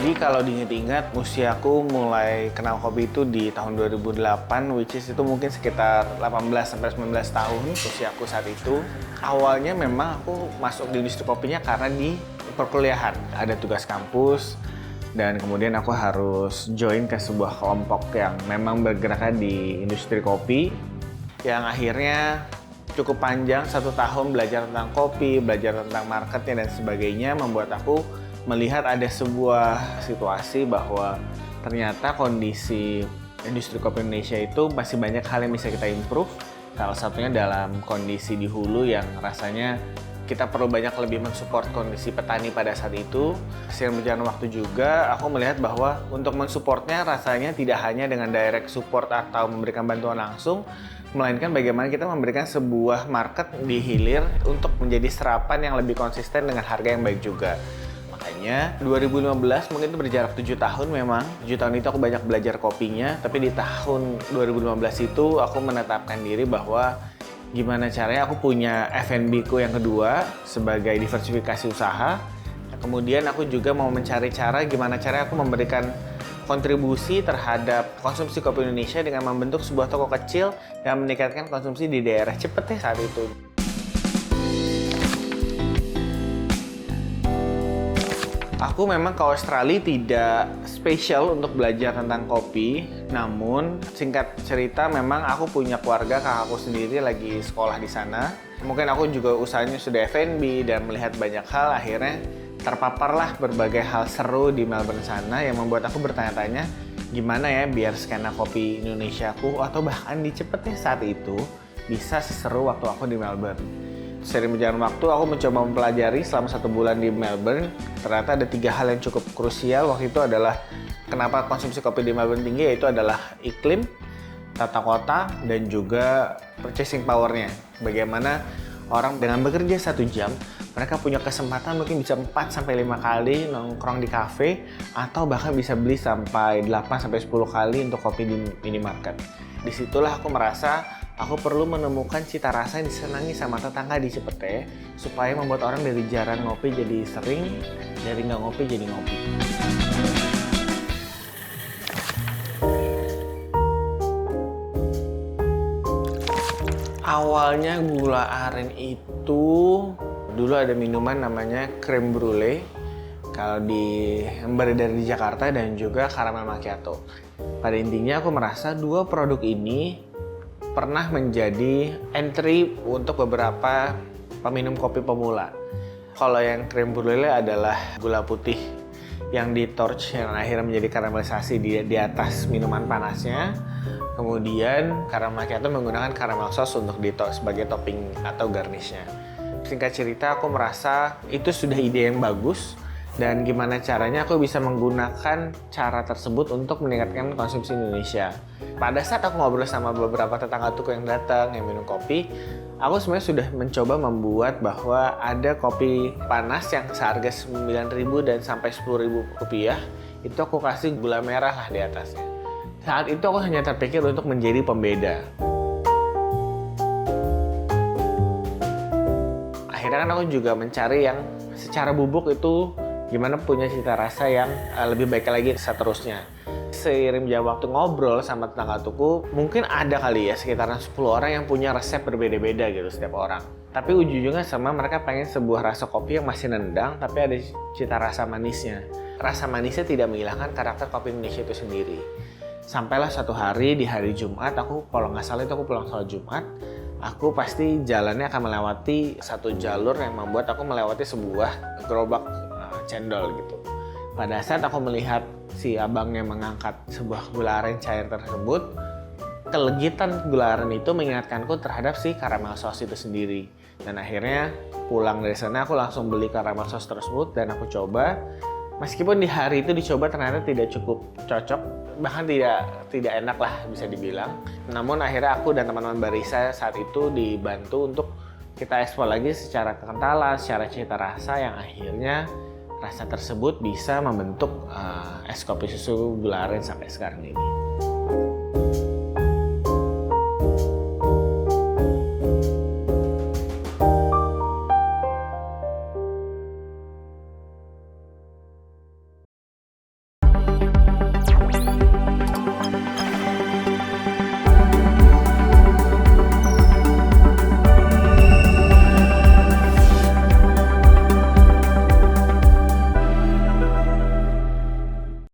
Jadi kalau diingat-ingat, usiaku mulai kenal kopi itu di tahun 2008, which is itu mungkin sekitar 18-19 tahun usiaku saat itu. Awalnya memang aku masuk di industri kopinya karena di perkuliahan. Ada tugas kampus, dan kemudian aku harus join ke sebuah kelompok yang memang bergeraknya di industri kopi. Yang akhirnya cukup panjang, 1 tahun belajar tentang kopi, belajar tentang marketnya dan sebagainya, membuat aku melihat ada sebuah situasi bahwa ternyata kondisi industri kopi Indonesia itu masih banyak hal yang bisa kita improve. Salah satunya dalam kondisi di hulu yang rasanya kita perlu banyak lebih mensupport kondisi petani pada saat itu. Seiring berjalan waktu juga, aku melihat bahwa untuk mensupportnya rasanya tidak hanya dengan direct support atau memberikan bantuan langsung, melainkan bagaimana kita memberikan sebuah market di hilir untuk menjadi serapan yang lebih konsisten dengan harga yang baik juga. Makanya 2015 mungkin itu berjarak 7 tahun memang. 7 tahun itu aku banyak belajar kopinya, tapi di tahun 2015 itu aku menetapkan diri bahwa gimana caranya aku punya F&B ku yang kedua sebagai diversifikasi usaha. Kemudian aku juga mau mencari cara gimana caranya aku memberikan kontribusi terhadap konsumsi kopi Indonesia dengan membentuk sebuah toko kecil yang meningkatkan konsumsi di daerah Cipete saat itu. Aku memang ke Australia tidak spesial untuk belajar tentang kopi, namun singkat cerita memang aku punya keluarga, kakakku sendiri lagi sekolah di sana. Mungkin aku juga usahanya sudah F&B dan melihat banyak hal, akhirnya terpaparlah berbagai hal seru di Melbourne sana yang membuat aku bertanya-tanya gimana ya biar skena kopi Indonesia aku atau bahkan di Cipete saat itu bisa seseru waktu aku di Melbourne. Seiring berjalan waktu, aku mencoba mempelajari selama 1 bulan di Melbourne. Ternyata ada 3 hal yang cukup krusial waktu itu adalah kenapa konsumsi kopi di Melbourne tinggi, yaitu adalah iklim, tata kota, dan juga purchasing power-nya. Bagaimana orang dengan bekerja 1 jam, mereka punya kesempatan mungkin bisa 4-5 kali nongkrong di kafe, atau bahkan bisa beli sampai 8-10 kali untuk kopi di minimarket. Disitulah aku merasa aku perlu menemukan cita rasa yang disenangi sama tetangga di Cipete supaya membuat orang dari jarang ngopi jadi sering, dari nggak ngopi jadi ngopi. Awalnya gula aren itu dulu ada minuman namanya creme brulee kalau yang beredar di Jakarta dan juga caramel macchiato. Pada intinya aku merasa 2 produk ini pernah menjadi entry untuk beberapa peminum kopi pemula. Kalau yang creme brulee adalah gula putih yang di torch yang akhirnya menjadi karamelisasi di atas minuman panasnya. Kemudian caramel macchiato menggunakan caramel sauce untuk sebagai topping atau garnishnya. Singkat cerita, aku merasa itu sudah ide yang bagus. Dan gimana caranya aku bisa menggunakan cara tersebut untuk meningkatkan konsumsi Indonesia. Pada saat aku ngobrol sama beberapa tetangga tuku yang datang, yang minum kopi, aku sebenarnya sudah mencoba membuat bahwa ada kopi panas yang seharga 9.000 dan sampai 10.000 rupiah, itu aku kasih gula merah lah di atasnya. Saat itu aku hanya terpikir untuk menjadi pembeda. Akhirnya kan aku juga mencari yang secara bubuk itu gimana punya cita rasa yang lebih baik lagi seterusnya. Seiring berjalan waktu ngobrol sama tetangga tuku, mungkin ada kali ya sekitaran 10 orang yang punya resep berbeda-beda gitu setiap orang. Tapi ujung-ujungnya sama mereka pengen sebuah rasa kopi yang masih nendang tapi ada cita rasa manisnya. Rasa manisnya tidak menghilangkan karakter kopi Indonesia itu sendiri. Sampailah suatu hari di hari Jumat, kalau nggak salah itu aku pulang sholat Jumat, aku pasti jalannya akan melewati satu jalur yang membuat aku melewati sebuah gerobak cendol gitu. Pada saat aku melihat si abangnya mengangkat sebuah gula aren cair tersebut, kelegitan gula aren itu mengingatkanku terhadap si caramel sauce itu sendiri. Dan akhirnya pulang dari sana aku langsung beli caramel sauce tersebut dan aku coba. Meskipun di hari itu dicoba ternyata tidak cukup cocok, bahkan tidak enak lah bisa dibilang. Namun akhirnya aku dan teman-teman barista saat itu dibantu untuk kita ekspor lagi secara kekentalan, secara cita rasa yang akhirnya rasa tersebut bisa membentuk es kopi susu gula aren sampai sekarang ini.